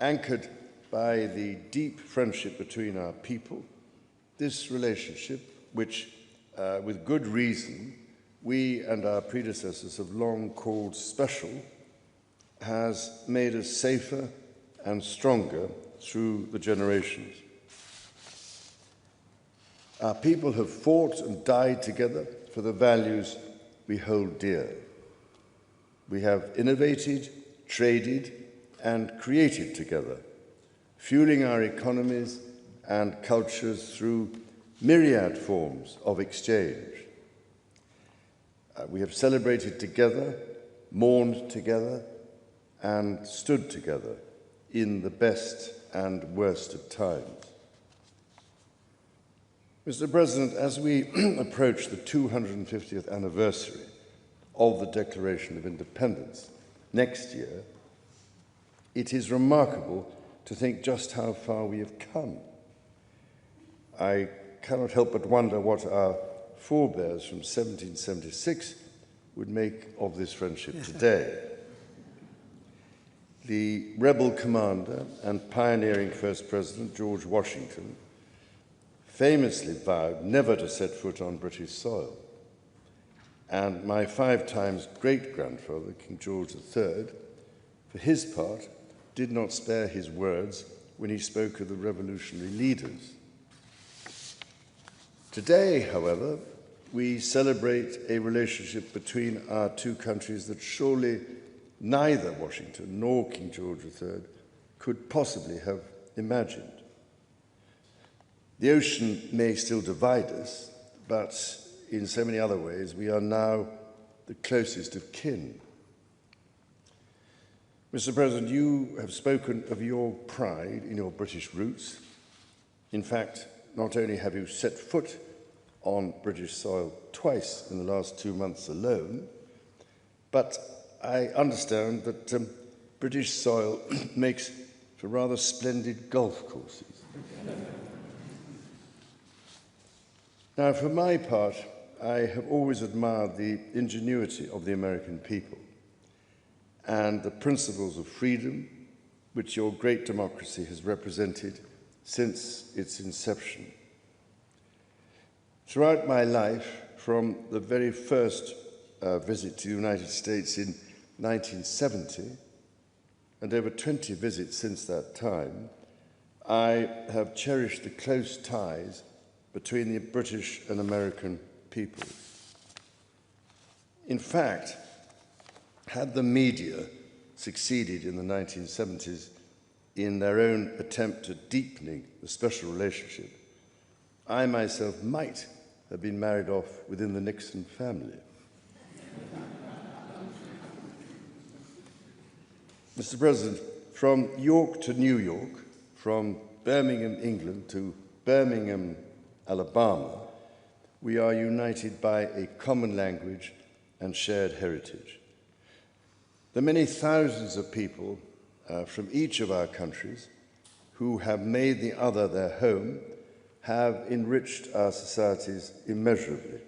anchored by the deep friendship between our people, this relationship, which, with good reason, we and our predecessors have long called special, has made us safer and stronger through the generations. Our people have fought and died together for the values we hold dear. We have innovated, traded, and created together, fueling our economies and cultures through myriad forms of exchange. We have celebrated together, mourned together, and stood together in the best and worst of times. Mr. President, as we approach the 250th anniversary of the Declaration of Independence next year, it is remarkable to think just how far we have come. I cannot help but wonder what our forebears from 1776 would make of this friendship today. The rebel commander and pioneering First President George Washington famously vowed never to set foot on British soil. And my 5 times great-grandfather, King George III, for his part, did not spare his words when he spoke of the revolutionary leaders. Today, however, we celebrate a relationship between our two countries that surely neither Washington nor King George III could possibly have imagined. The ocean may still divide us, but in so many other ways, we are now the closest of kin. Mr. President, you have spoken of your pride in your British roots. In fact, not only have you set foot on British soil twice in the last 2 months alone, but I understand that British soil makes for rather splendid golf courses. Now, for my part, I have always admired the ingenuity of the American people and the principles of freedom which your great democracy has represented since its inception. Throughout my life, from the very first visit to the United States in 1970, and over 20 visits since that time, I have cherished the close ties between the British and American peoples. In fact, had the media succeeded in the 1970s in their own attempt at deepening the special relationship, I myself might have been married off within the Nixon family. Mr. President, from York to New York, from Birmingham, England to Birmingham, Alabama, we are united by a common language and shared heritage. The many thousands of people from each of our countries who have made the other their home have enriched our societies immeasurably,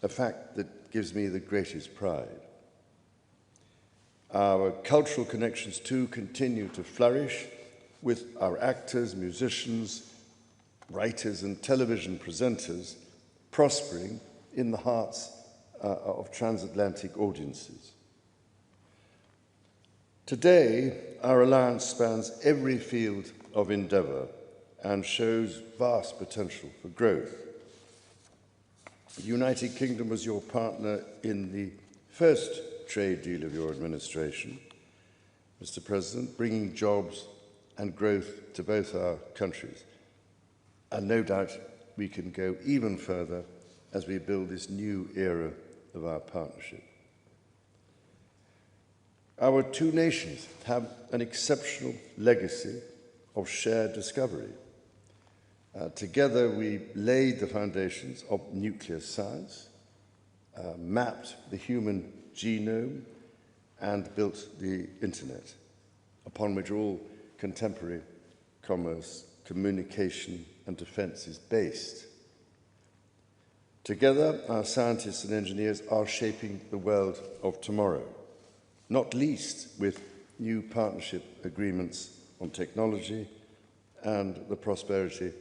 a fact that gives me the greatest pride. Our cultural connections, too, continue to flourish, with our actors, musicians, writers, and television presenters prospering in the hearts of transatlantic audiences. Today, our alliance spans every field of endeavour and shows vast potential for growth. The United Kingdom was your partner in the first trade deal of your administration, Mr. President, bringing jobs and growth to both our countries. And no doubt we can go even further as we build this new era of our partnership. Our two nations have an exceptional legacy of shared discovery. Together we laid the foundations of nuclear science, mapped the human genome, and built the internet, upon which all contemporary commerce, communication, and defense is based. Together, our scientists and engineers are shaping the world of tomorrow, not least with new partnership agreements on technology and the prosperity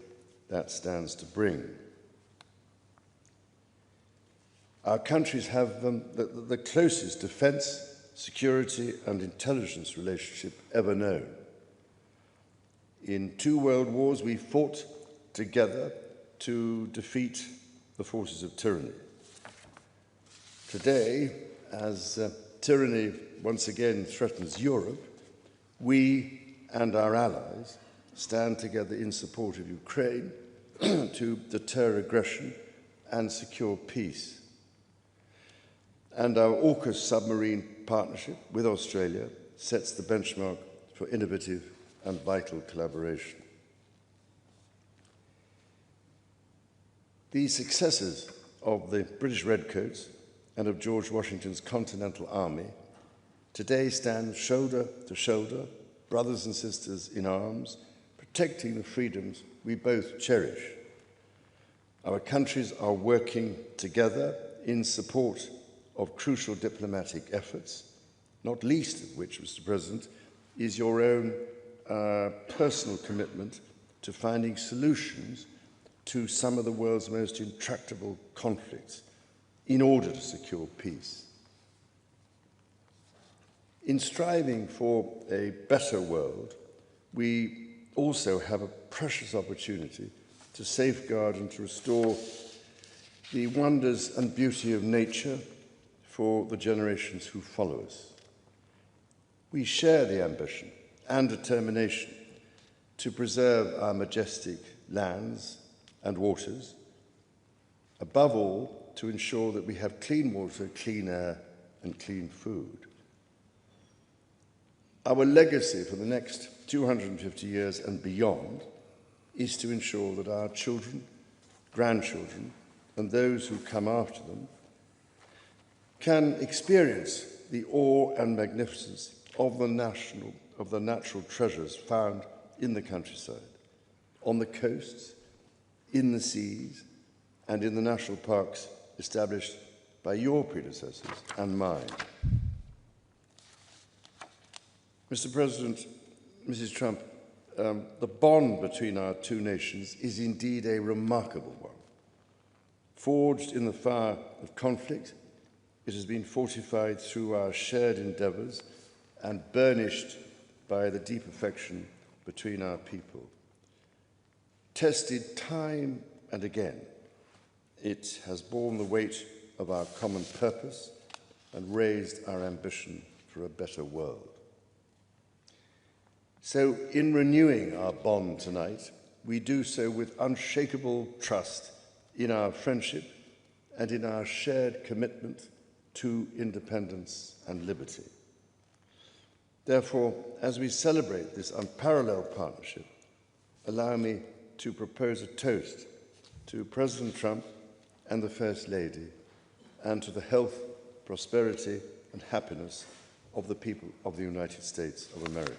that stands to bring. Our countries have the closest defence, security and intelligence relationship ever known. In 2 world wars, we fought together to defeat the forces of tyranny. Today, as tyranny once again threatens Europe, we and our allies stand together in support of Ukraine to deter aggression and secure peace. And our AUKUS submarine partnership with Australia sets the benchmark for innovative and vital collaboration. The successes of the British Redcoats and of George Washington's Continental Army today stand shoulder to shoulder, brothers and sisters in arms, protecting the freedoms we both cherish. Our countries are working together in support of crucial diplomatic efforts, not least of which, Mr. President, is your own personal commitment to finding solutions to some of the world's most intractable conflicts in order to secure peace. In striving for a better world, we also have a precious opportunity to safeguard and to restore the wonders and beauty of nature for the generations who follow us. We share the ambition and determination to preserve our majestic lands and waters, above all, to ensure that we have clean water, clean air, and clean food. Our legacy for the next 250 years and beyond is to ensure that our children, grandchildren, and those who come after them can experience the awe and magnificence of the natural treasures found in the countryside, on the coasts, in the seas, and in the national parks established by your predecessors and mine. Mr. President, Mrs. Trump, the bond between our two nations is indeed a remarkable one. Forged in the fire of conflict, it has been fortified through our shared endeavours and burnished by the deep affection between our people. Tested time and again, it has borne the weight of our common purpose and raised our ambition for a better world. So, in renewing our bond tonight, we do so with unshakable trust in our friendship and in our shared commitment to independence and liberty. Therefore, as we celebrate this unparalleled partnership, allow me to propose a toast to President Trump and the First Lady, and to the health, prosperity, and happiness of the people of the United States of America.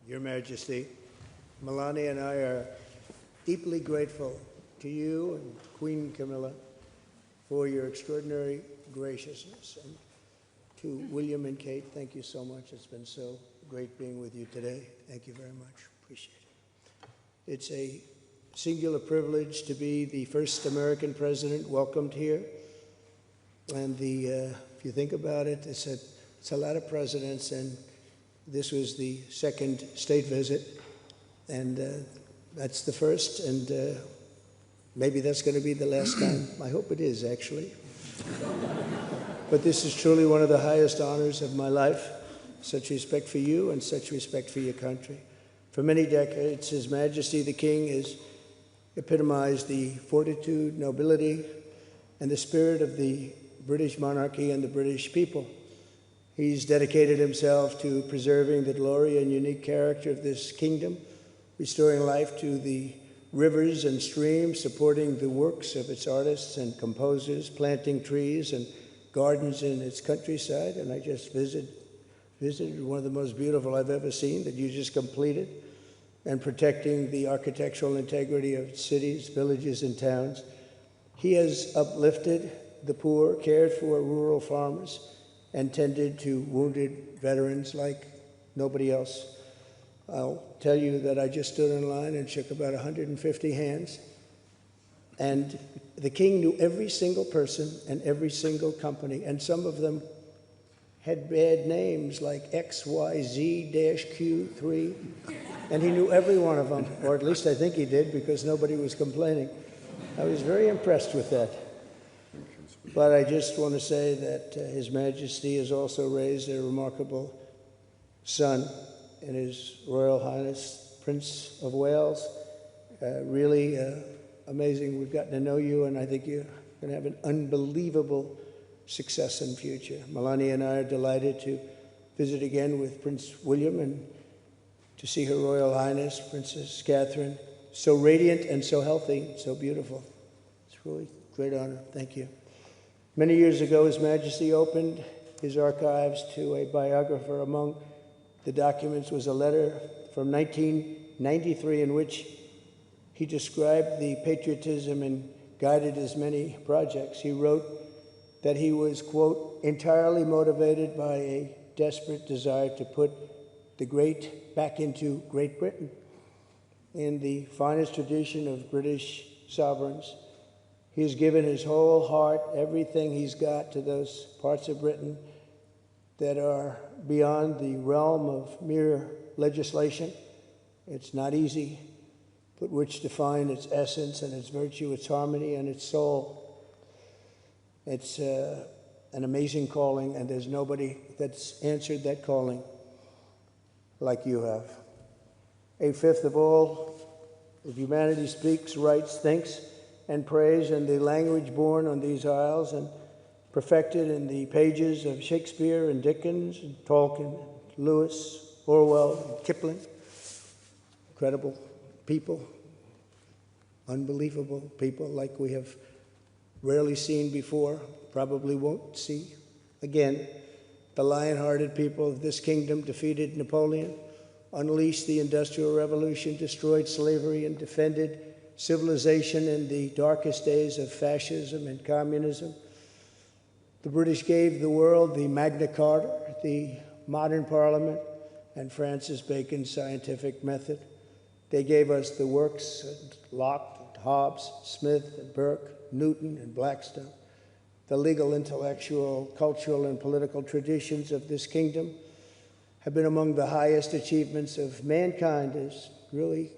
Your Majesty, Melania and I are deeply grateful to you and Queen Camilla for your extraordinary graciousness. And to William and Kate, thank you so much. It's been so great being with you today. Thank you very much. Appreciate it. It's a singular privilege to be the first American president welcomed here. And if you think about it, it's a lot of presidents, and this was the second state visit, and that's the first, and maybe that's going to be the last time. I hope it is, actually. But this is truly one of the highest honors of my life. Such respect for you and such respect for your country. For many decades, His Majesty the King has epitomized the fortitude, nobility, and the spirit of the British monarchy and the British people. He's dedicated himself to preserving the glory and unique character of this kingdom, restoring life to the rivers and streams, supporting the works of its artists and composers, planting trees and gardens in its countryside. And I just visited one of the most beautiful I've ever seen that you just completed, and protecting the architectural integrity of cities, villages, and towns. He has uplifted the poor, cared for rural farmers, and tended to wounded veterans like nobody else. I'll tell you that I just stood in line and shook about 150 hands, and the King knew every single person and every single company, and some of them had bad names like XYZ-Q3, and he knew every one of them, or at least I think he did, because nobody was complaining. I was very impressed with that. But I just want to say that His Majesty has also raised a remarkable son in His Royal Highness, Prince of Wales. Really amazing. We've gotten to know you, and I think you're going to have an unbelievable success in the future. Melania and I are delighted to visit again with Prince William and to see Her Royal Highness, Princess Catherine, so radiant and so healthy, so beautiful. It's really a great honor. Thank you. Many years ago, His Majesty opened his archives to a biographer. Among the documents was a letter from 1993 in which he described the patriotism and guided his many projects. He wrote that he was, quote, entirely motivated by a desperate desire to put the great back into Great Britain. In the finest tradition of British sovereigns, he has given his whole heart, everything he's got, to those parts of Britain that are beyond the realm of mere legislation. It's not easy, but which define its essence and its virtue, its harmony, and its soul. It's an amazing calling, and there's nobody that's answered that calling like you have. A fifth of all of humanity speaks, writes, thinks, and prays in the language born on these isles and perfected in the pages of Shakespeare and Dickens and Tolkien, Lewis, Orwell, and Kipling. Incredible people, unbelievable people like we have rarely seen before, probably won't see again. The lion-hearted people of this kingdom defeated Napoleon, unleashed the Industrial Revolution, destroyed slavery, and defended civilization in the darkest days of fascism and communism. The British gave the world the Magna Carta, the modern parliament, and Francis Bacon's scientific method. They gave us the works of Locke, Hobbes, Smith, and Burke, Newton, and Blackstone. The legal, intellectual, cultural, and political traditions of this kingdom have been among the highest achievements of mankind. There's really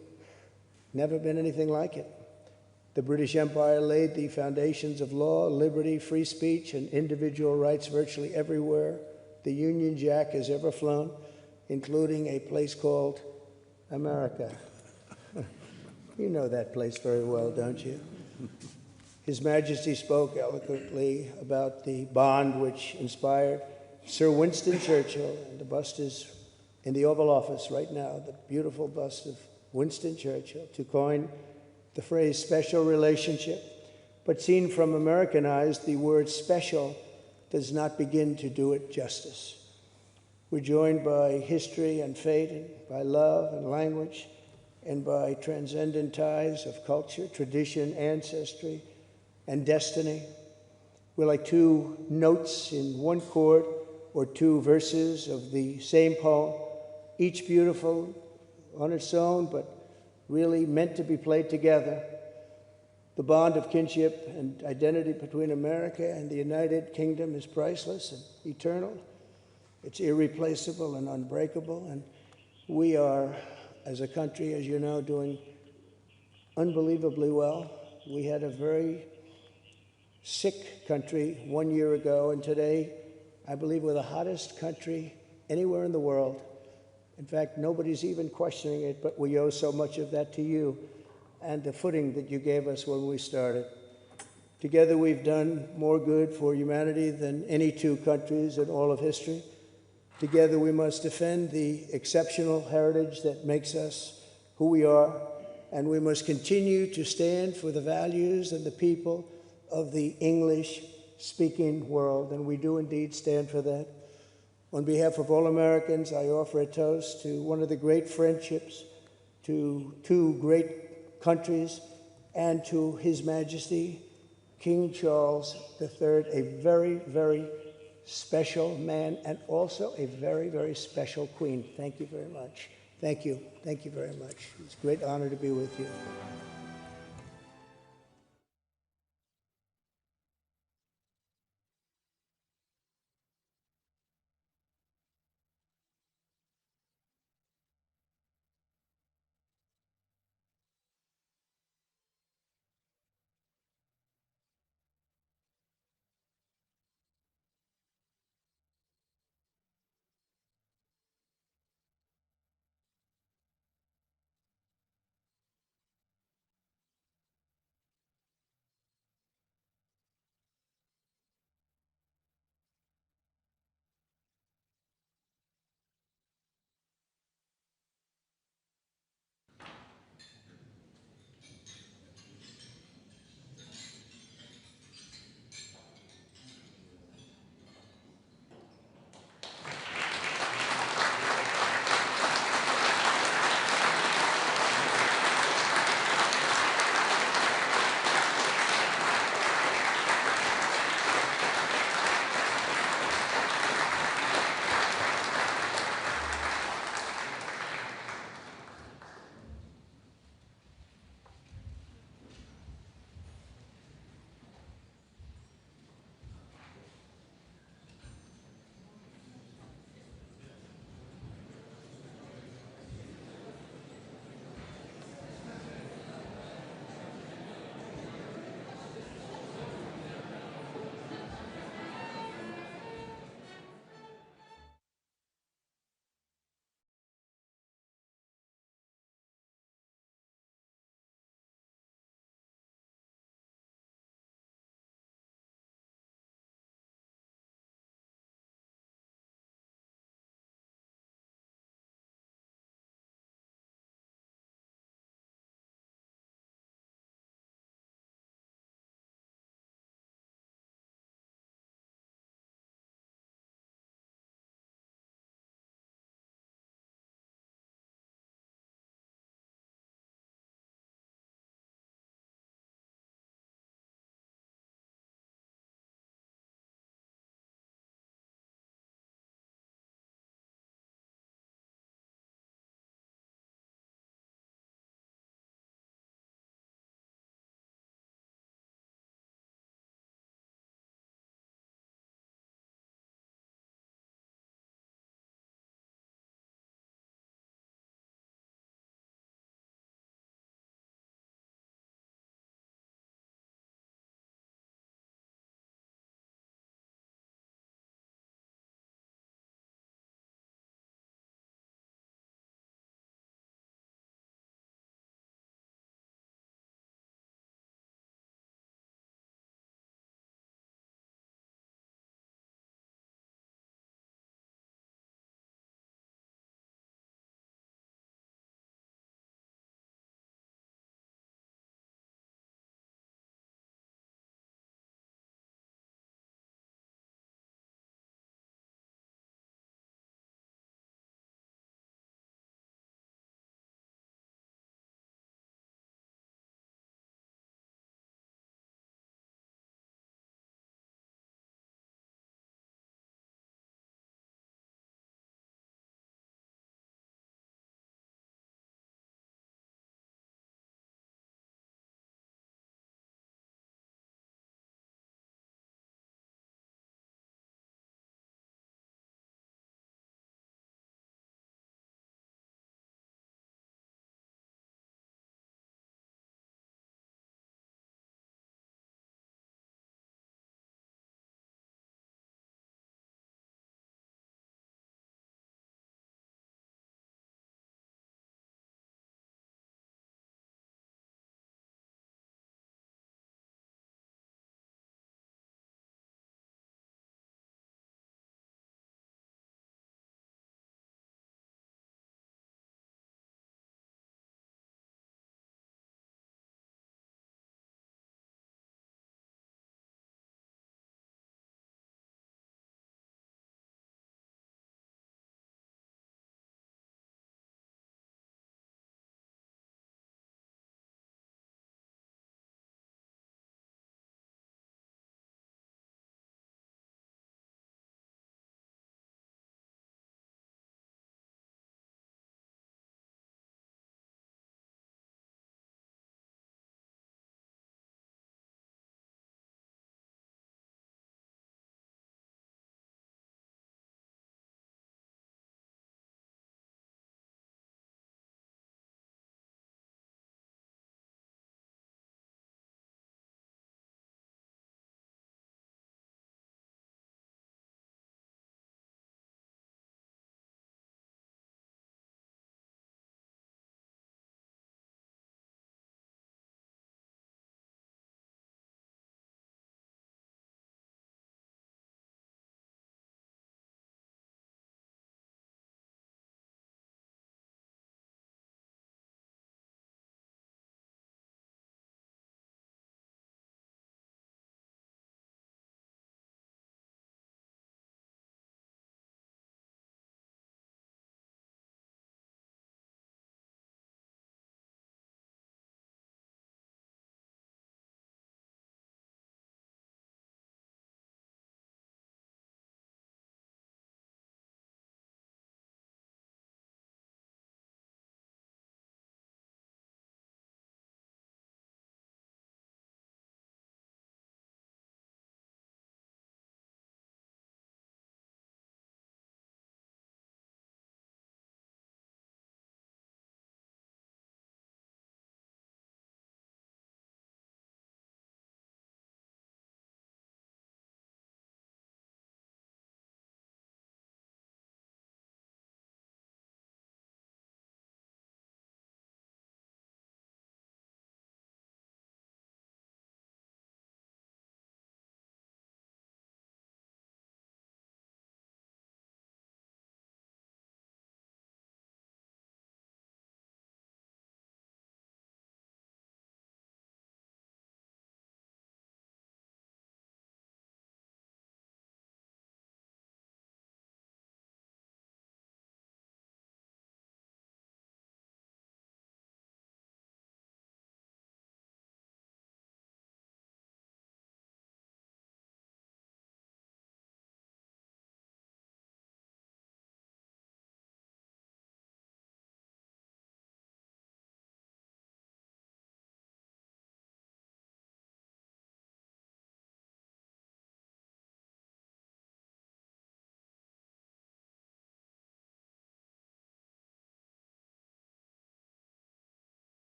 never been anything like it. The British Empire laid the foundations of law, liberty, free speech, and individual rights virtually everywhere the Union Jack has ever flown, including a place called America. You know that place very well, don't you? His Majesty spoke eloquently about the bond which inspired Sir Winston Churchill, and the bust is in the Oval Office right now, the beautiful bust of Winston Churchill, to coin the phrase special relationship. But seen from American eyes, the word special does not begin to do it justice. We're joined by history and fate, and by love and language, and by transcendent ties of culture, tradition, ancestry, and destiny. We're like two notes in one chord or two verses of the same poem, each beautiful on its own, but really meant to be played together. The bond of kinship and identity between America and the United Kingdom is priceless and eternal. It's irreplaceable and unbreakable, and we are, as a country, as you know, doing unbelievably well. We had a very sick country 1 year ago, and today, I believe we're the hottest country anywhere in the world. In fact, nobody's even questioning it, but we owe so much of that to you and the footing that you gave us when we started. Together, we've done more good for humanity than any two countries in all of history. Together, we must defend the exceptional heritage that makes us who we are, and we must continue to stand for the values and the people of the English-speaking world, and we do indeed stand for that. On behalf of all Americans, I offer a toast to one of the great friendships, to two great countries, and to His Majesty, King Charles III, a very, very special man, and also a very, very special queen. Thank you very much. Thank you. Thank you very much. It's a great honor to be with you.